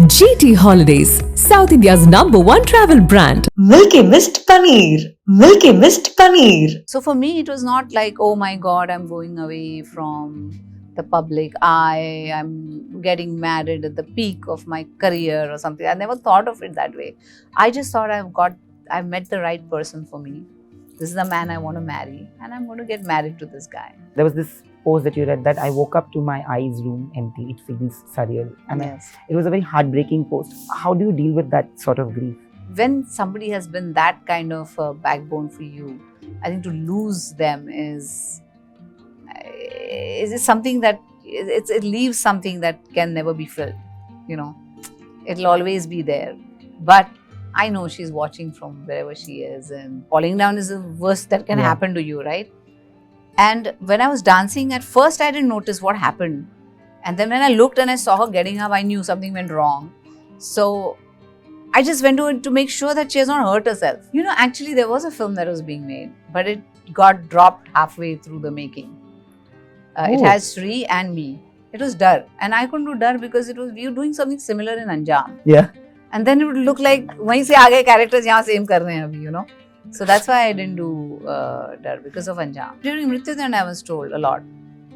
GT Holidays, South India's #1 travel brand. Milky Mist Paneer. Milky Mist Paneer. So for me, it was not like, oh my God, I'm going away from the public eye, I'm getting married at the peak of my career or something. I never thought of it that way. I just thought I've met the right person for me. This is the man I want to marry, and I'm going to get married to this guy. There was this post that you read that I woke up to my eyes room empty. It feels surreal. And Yes. it was a very heartbreaking post. How do you deal with that sort of grief? When somebody has been that kind of backbone for you, I think to lose them is something that it leaves something that can never be filled. You know, it'll always be there. But I know she's watching from wherever she is, and falling down is the worst that can happen to you, right? And when I was dancing, at first I didn't notice what happened. And then when I looked and I saw her getting up, I knew something went wrong. So I just went to make sure that she has not hurt herself. You know, actually there was a film that was being made, but it got dropped halfway through the making. It has Sri and me. It was Darr. And I couldn't do Darr because we were doing something similar in Anjam. Yeah. And then it would look like, wahin se aage characters yahan same kar rahe hain abhi, you know. So that's why I didn't do Darr, because of Anjam. During Mrityudand I was told a lot,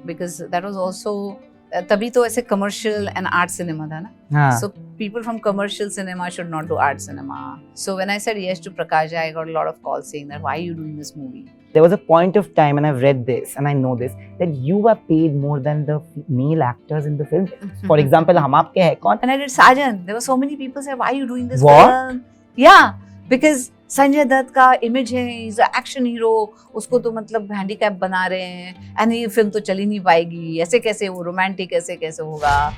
because that was also, tabhi to aise commercial and art cinema tha na. So people from commercial cinema should not do art cinema. So when I said yes to Prakash, I got a lot of calls saying that, why are you doing this movie? There was a point of time, and I've read this and I know this, that you were paid more than the male actors in the film. For example, Hum Aapke Hai Koun. When I did Saajan, there were so many people said, why are you doing this What? film? Yeah, because Sanjay Dutt का image है, he's an action hero, उसको तो मतलब handicap बना रहे हैं, and ये film तो चल ही नहीं पाएगी, ऐसे कैसे वो romantic ऐसे कैसे होगा?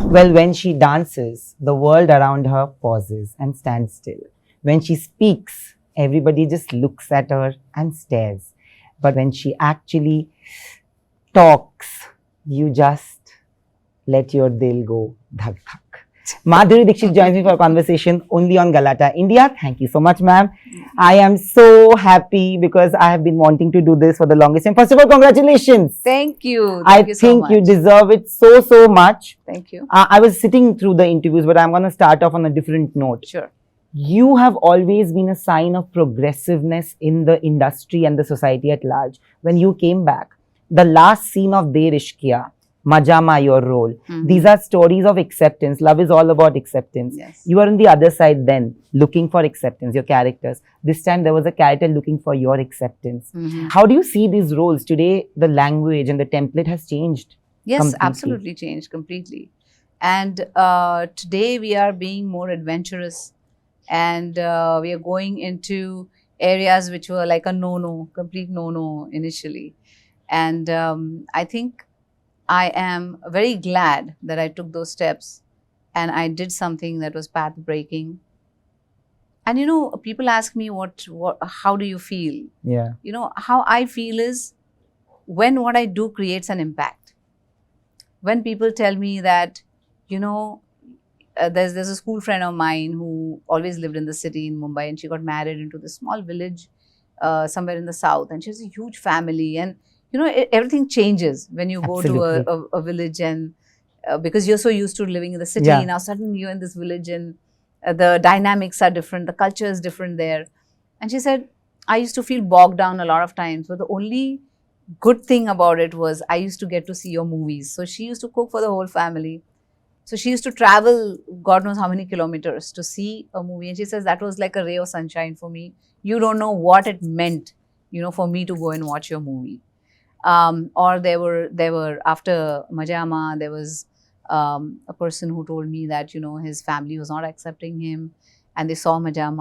Well, when she dances, the world around her pauses and stands still. When she speaks, everybody just looks at her and stares. But when she actually talks, you just let your dil go dhak dhak. Madhuri Dixit joins me for a conversation only on Galatta India. Thank you so much, ma'am. I am so happy because I have been wanting to do this for the longest time. First of all, congratulations. Thank you. I Thank you so think much. you deserve it so much. Thank you. I was sitting through the interviews, but I'm going to start off on a different note. Sure. You have always been a sign of progressiveness in the industry and the society at large. When you came back, the last scene of Dedh Ishqiya, Maja, your role, these are stories of acceptance. Love is all about acceptance. Yes. You are on the other side then, looking for acceptance, your characters. This time there was a character looking for your acceptance. How do you see these roles? Today, the language and the template has changed. Yes, completely. absolutely changed completely. And today we are being more adventurous, and we are going into areas which were like a no-no, complete no-no initially. And I think I am very glad that I took those steps and I did something that was path-breaking. And you know, people ask me, how do you feel? Yeah. You know, how I feel is when what I do creates an impact. When people tell me that, you know, there's a school friend of mine who always lived in the city in Mumbai, and she got married into this small village somewhere in the south, and she has a huge family. And you know, everything changes when you go to a village, and because you're so used to living in the city, now suddenly you're in this village, and the dynamics are different, the culture is different there. And she said, I used to feel bogged down a lot of times, but the only good thing about it was I used to get to see your movies. So she used to cook for the whole family. So she used to travel God knows how many kilometers to see a movie. And she says that was like a ray of sunshine for me. You don't know what it meant, you know, for me to go and watch your movie. Or there were after Maja, there was a person who told me that, you know, his family was not accepting him, and they saw Maja,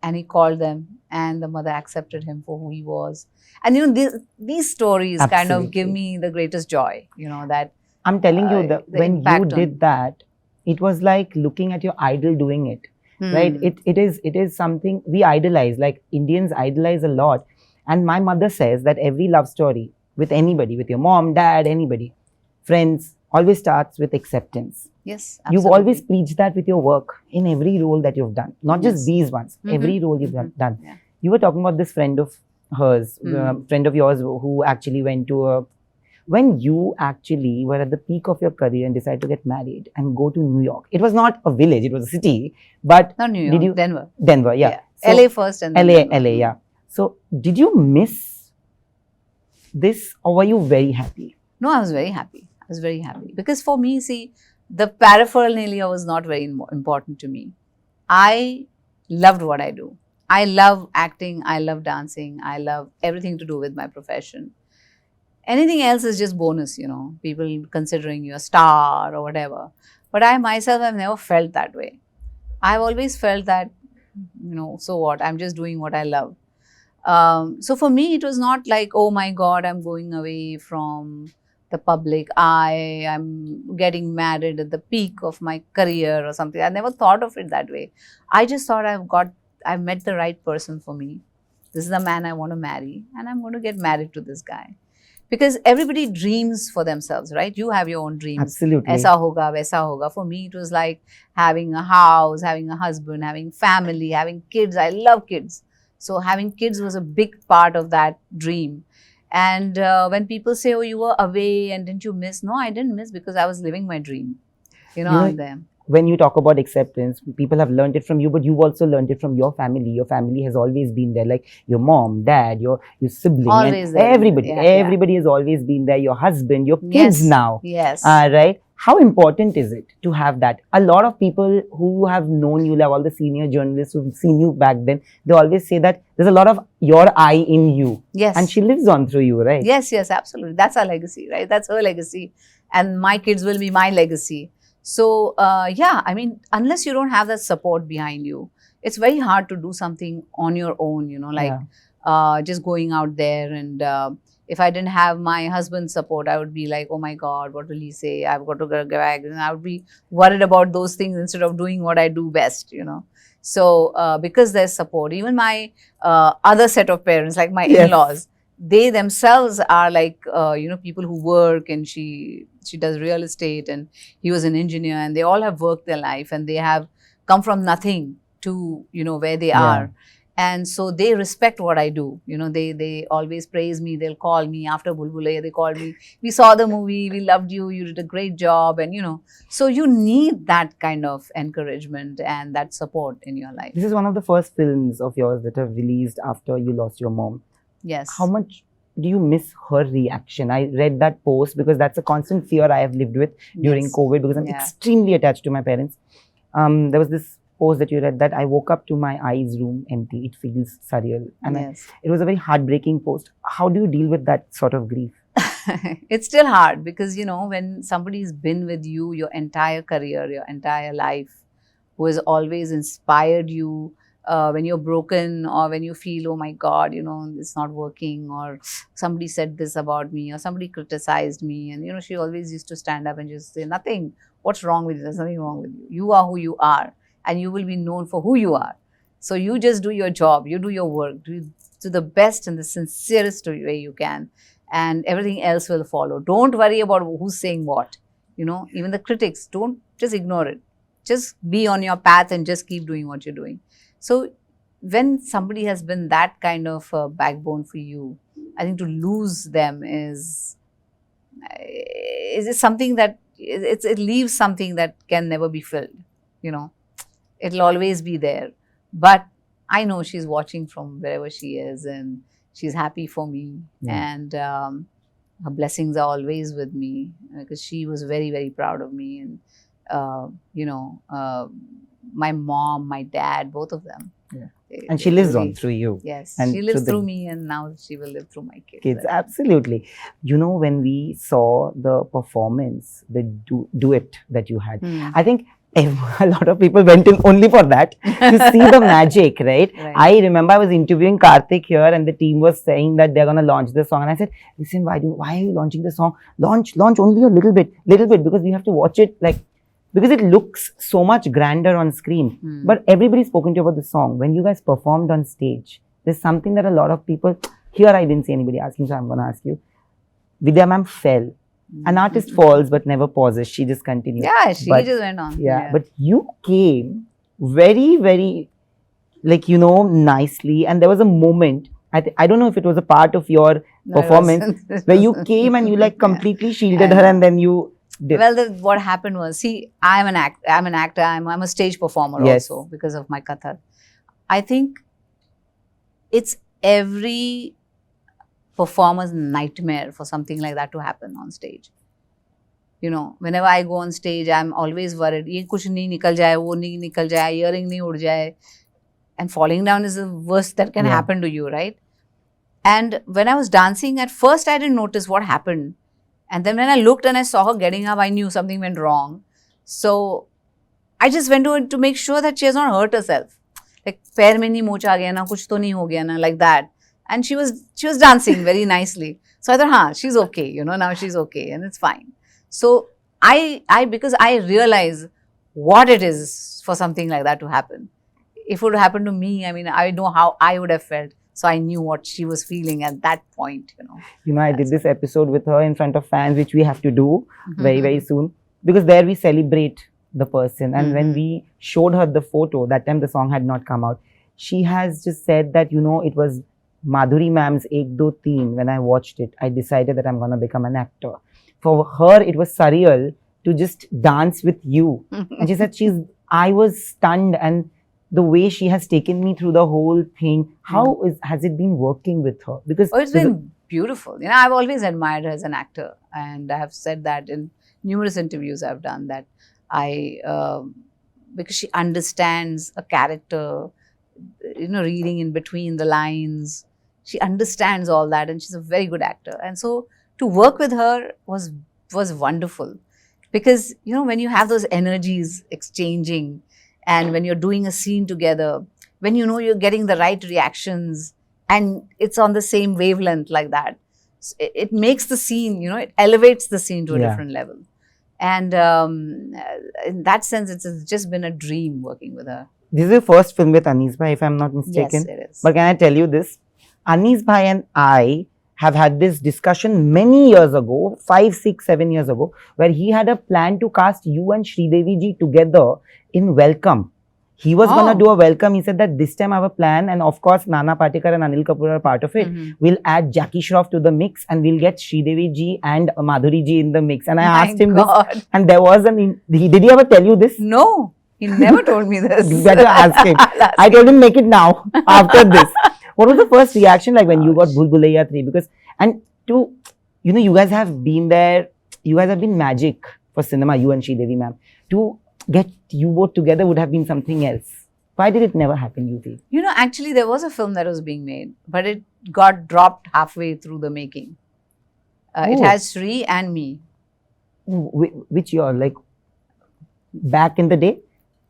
and he called them, and the mother accepted him for who he was. And you know, these stories kind of give me the greatest joy, you know, that I'm telling you that when you did on that, it was like looking at your idol doing it, right? It is something we idolize, like Indians idolize a lot. And my mother says that every love story with anybody, with your mom, dad, anybody, friends, always starts with acceptance. Yes, You've absolutely. always preached that with your work in every role that you've done, not just these ones, every role you've done. Yeah. You were talking about this friend of hers, friend of yours who actually went to a When you actually were at the peak of your career and decided to get married and go to New York, it was not a village, it was a city, but Not New York, did you, Denver. Denver, yeah. So, LA first and then LA, Denver. LA, yeah. So did you miss this or were you very happy? No, I was very happy. I was very happy because for me, see, the paraphernalia was not very important to me. I loved what I do. I love acting. I love dancing. I love everything to do with my profession. Anything else is just bonus, you know, people considering you a star or whatever. But I myself have never felt that way. I've always felt that, you know, so what? I'm just doing what I love. So for me, it was not like, oh my God, I'm going away from the public eye, I'm getting married at the peak of my career or something. I never thought of it that way. I just thought I've met the right person for me. This is the man I want to marry and I'm going to get married to this guy. Because everybody dreams for themselves, right? You have your own dreams. Absolutely. Aisa hoga, vaisa hoga. For me, it was like having a house, having a husband, having family, having kids. I love kids. So having kids was a big part of that dream. And when people say, oh, you were away and didn't you miss? No, I didn't miss because I was living my dream, you know, them. When you talk about acceptance, people have learned it from you, but you've also learned it from your family. Your family has always been there, like your mom, dad, your sibling, Always and there. everybody. Yeah, everybody has always been there. Your husband, your kids now. Yes. Right? How important is it to have that? A lot of people who have known you, like all the senior journalists who've seen you back then, they always say that there's a lot of your eye in you. Yes. And she lives on through you, right? Yes, yes, absolutely. That's our legacy, right? That's her legacy. And my kids will be my legacy. So, yeah, I mean, unless you don't have that support behind you, it's very hard to do something on your own, you know, like just going out there. And if I didn't have my husband's support, I would be like, oh my God, what will he say? I've got to go back. And I would be worried about those things instead of doing what I do best, you know. So, because there's support, even my other set of parents, like my in-laws, they themselves are like, you know, people who work, and she does real estate and he was an engineer, and they all have worked their life and they have come from nothing to, you know, where they are. And so they respect what I do. You know, they always praise me. They'll call me after Bhool Bhulaiyaa. They called me, we saw the movie, we loved you, you did a great job. And, you know, so you need that kind of encouragement and that support in your life. This is one of the first films of yours that have released after you lost your mom. Yes. How much do you miss her reaction? I read that post because that's a constant fear I have lived with during COVID, because I'm extremely attached to my parents. There was this post that you read that I woke up to my eyes room empty. It feels surreal. And it was a very heartbreaking post. How do you deal with that sort of grief? It's still hard because, you know, when somebody's been with you your entire career, your entire life, who has always inspired you, when you're broken or when you feel, oh my God, you know, it's not working, or somebody said this about me, or somebody criticized me. And, you know, she always used to stand up and just say, nothing, what's wrong with you? There's nothing wrong with you. You are who you are and you will be known for who you are. So you just do your job, you do your work, do the best and the sincerest way you can, and everything else will follow. Don't worry about who's saying what. You know, even the critics, don't just ignore it. Just be on your path and just keep doing what you're doing. So when somebody has been that kind of backbone for you, I think to lose them is something that it leaves something that can never be filled. You know, it'll always be there. But I know she's watching from wherever she is, and she's happy for me. And her blessings are always with me, because she was very, very proud of me. And you know, my mom, my dad, both of them. And she lives on through you. Yes, and she lives through me, and now she will live through my kids. Absolutely. You know, when we saw the performance, the duet that you had, I think a lot of people went in only for that, to see the magic, right? I remember I was interviewing Karthik here, and the team was saying that they're going to launch the song. And I said, listen, why are you launching the song? Launch only a little bit, because we have to watch it, like, because it looks so much grander on screen. But everybody's spoken to you about the song. When you guys performed on stage, there's something that a lot of people, here I didn't see anybody asking, so I'm going to ask you. Vidya ma'am fell. An artist falls but never pauses. She just continued. Yeah, she just went on. But you came very, very, like, you know, nicely. And there was a moment, I don't know if it was a part of your No, it performance wasn't. It where you wasn't. came and you like Yeah. completely shielded I her know. and then you did. Well, what happened was, see, I'm an actor. I'm a stage performer Yes. also because of my Kathak. I think it's every performer's nightmare for something like that to happen on stage. You know, whenever I go on stage, I'm always worried. ये कुछ नहीं निकल जाए, वो नहीं निकल जाए, earring नहीं उड़ जाए. And falling down is the worst that can Yeah. happen to you, right? And when I was dancing, at first I didn't notice what happened. And then when I looked and I saw her getting up, I knew something went wrong. So I just went to her to make sure that she has not hurt herself. Like, पैर में नहीं मोच आ गया ना, कुछ तो नहीं हो गया ना, like that. And she was dancing very nicely. So I thought, she's okay, you know, now she's okay and it's fine. So because I realize what it is for something like that to happen. If it would happen to me, I mean, I know how I would have felt. So I knew what she was feeling at that point, you know. You know, I did this episode with her in front of fans, which we have to do very, Mhm. very soon. Because there we celebrate the person. And when Mhm. we showed her the photo, that time the song had not come out. She has just said that, you know, it was Madhuri ma'am's Ek Do Teen. When I watched it, I decided that I'm going to become an actor. For her, it was surreal to just dance with you. And she said, I was stunned, and the way she has taken me through the whole thing, has it been working with her? Because Oh, it's been beautiful. You know, I've always admired her as an actor, and I have said that in numerous interviews I've done that because she understands a character, you know, reading in between the lines. She understands all that, and she's a very good actor. And so to work with her was wonderful, because you know, when you have those energies exchanging, and when you're doing a scene together, when you know you're getting the right reactions, and it's on the same wavelength like that, it makes the scene, you know, it elevates the scene to a Yeah. different level. And in that sense, it's just been a dream working with her. this is your first film with Anis Bhai, if I'm not mistaken. Yes, it is. But can I tell you this? Anis Bhai and I have had this discussion many years ago, 5, 6, 7 years ago, where he had a plan to cast you and Sridevi ji together in Welcome. He was going to do a Welcome. He said that this time I have a plan, and of course, Nana Patekar and Anil Kapoor are part of it. Mhm. We'll add Jackie Shroff to the mix, and we'll get Sridevi ji and Madhuri ji in the mix. And I My asked him this, God. and there was did he ever tell you this? No, he never told me this. You better ask him. I'll ask I him. told him make it now, after this. What was the first reaction like when you got Bhool Bhulaiyaa 3? Because, and to, you know, you guys have been there, you guys have been magic for cinema, you and Sridevi ma'am. To get you both together would have been something else. Why did it never happen, you feel? You know, actually, there was a film that was being made, but it got dropped halfway through the making. It Oh. has Sri and me. Which year? Like, back in the day?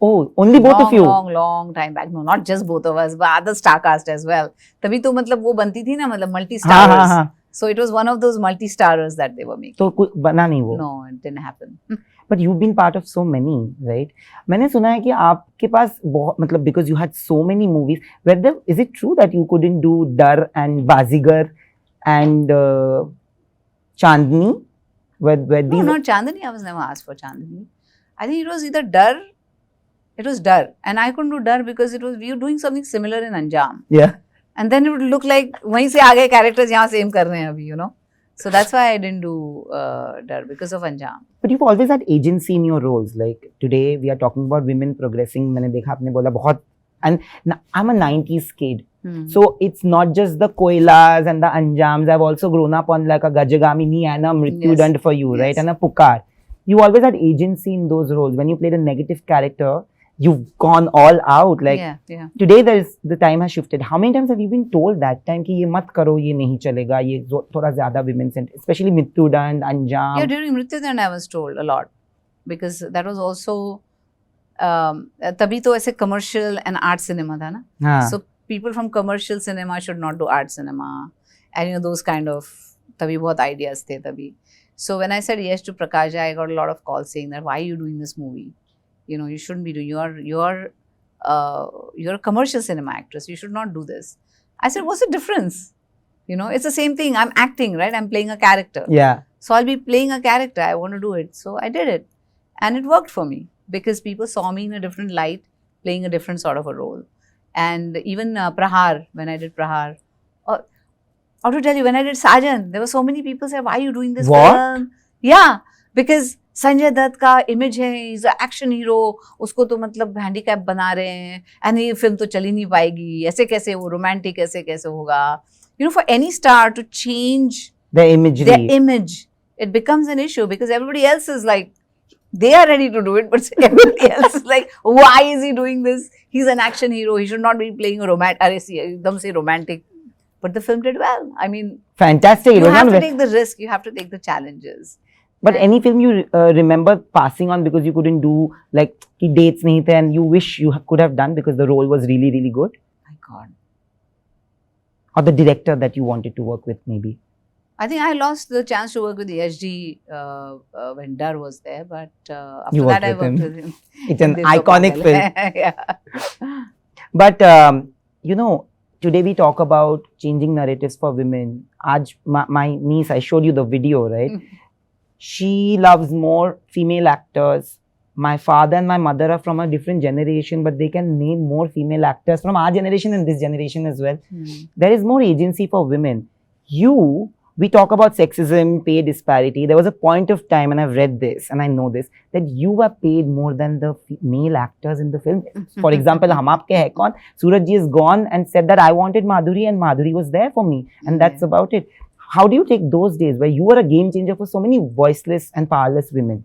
Oh, only both long, of you? long time back. No, not just both of us, but other star cast as well. तभी तो मतलब वो बनती थी ना, मतलब multi-starrers. हाँ. So it was one of those multi-starrers that they were making. तो कुछ बना नहीं वो? No, it didn't happen. But you've been part of so many, right? मैंने सुना है कि आपके पास बहुत, मतलब because you had so many movies. Is it true that you couldn't do Darr and Bazigar and Chandni? Where No, these? not Chandani. I was never asked for Chandani. I think it was either Darr. It was Darr, and I couldn't do Darr because we were doing something similar in Anjam. Yeah. And then it would look like वहीं से आ गए characters यहाँ same कर रहे हैं अभी, you know. So that's why I didn't do Darr, because of Anjam. But you've always had agency in your roles. Like today we are talking about women progressing. मैंने देखा आपने बोला बहुत, and I'm a 90s kid. So it's not just the Koilas and the Anjams. I've also grown up on like a Gajagamini and a Mrityudand for you, right? Yes. And a Pukar. You always had agency in those roles. When you played a negative character, you've gone all out. Like yeah. today, the time has shifted. How many times have you been told that time कि ये मत करो, ये नहीं चलेगा, ये थोड़ा ज़्यादा women centered, especially Mrityudand, Anjam. Yeah, during Mrityudand I was told a lot, because that was also तभी तो ऐसे commercial and art cinema था ना. हाँ. So people from commercial cinema should not do art cinema, and you know, those kind of तभी बहुत ideas थे तभी. So when I said yes to Prakash, I got a lot of calls saying that why are you doing this movie? You know, you shouldn't be doing. You're a commercial cinema actress. You should not do this. I said, what's the difference? You know, it's the same thing. I'm acting, right? I'm playing a character. Yeah. So I'll be playing a character. I want to do it. So I did it, and it worked for me because people saw me in a different light, playing a different sort of a role. And even Prahar, when I did Prahar, Or to tell you, when I did Saajan, there were so many people say, why are you doing this What? film? Yeah, because Sanjay Dutt का image है, he's an action hero, उसको तो मतलब handicap बना रहे हैं, and ये film तो चल ही नहीं पाएगी, ऐसे कैसे वो romantic ऐसे कैसे होगा? You know, for any star to change The imagery. their image, it becomes an issue because everybody else is like, they are ready to do it, but everybody else is like, why is he doing this? He's an action hero, he should not be playing a romantic. But the film did well. I mean, Fantastic. It you was have not to ve- take the risk, you have to take the challenges. But any film you remember passing on because you couldn't do, like, ki dates nahi the, and you wish you could have done because the role was really, really good? My God. Or the director that you wanted to work with, maybe? I think I lost the chance to work with Yash when Darr was there, but after You that worked I with worked him. with him. It's an Dedh iconic film. Yeah. But, you know, today we talk about changing narratives for women. My niece, I showed you the video, right? She loves more female actors. My father and my mother are from a different generation, but they can name more female actors from our generation and this generation as well. There is more agency for women. We talk about sexism, pay disparity. There was a point of time, and I've read this and I know this, that you were paid more than the male actors in the film. For example, Hum Aapke Hai Koun, Suraj ji is gone and said that I wanted Madhuri and Madhuri was there for me. And that's about it. How do you take those days where you were a game changer for so many voiceless and powerless women?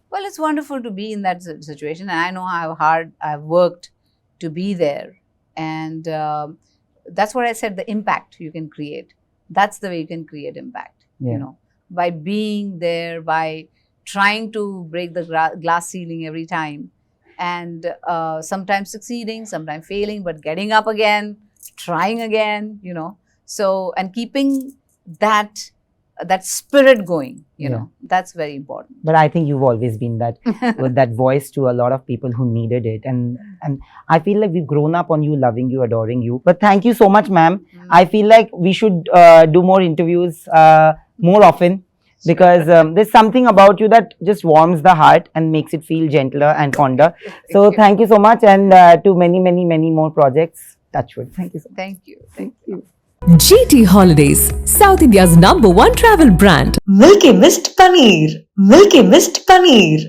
Well, it's wonderful to be in that situation, and I know how hard I've worked to be there. And that's what I said, the impact you can create. That's the way you can create impact, you know, by being there, by trying to break the glass ceiling every time, and sometimes succeeding, sometimes failing, but getting up again, trying again, you know. So, and keeping that spirit going, you know, that's very important. But I think you've always been that with that voice to a lot of people who needed it, and I feel like we've grown up on you, loving you, adoring you. But thank you so much, ma'am. I feel like we should do more interviews more often, because there's something about you that just warms the heart and makes it feel gentler and fonder. So thank you so much, and to many, many, many more projects. Touchwood. Thank you so much. Thank you. Thank you. GT Holidays, South India's #1 travel brand. Milky Mist Paneer. Milky Mist Paneer.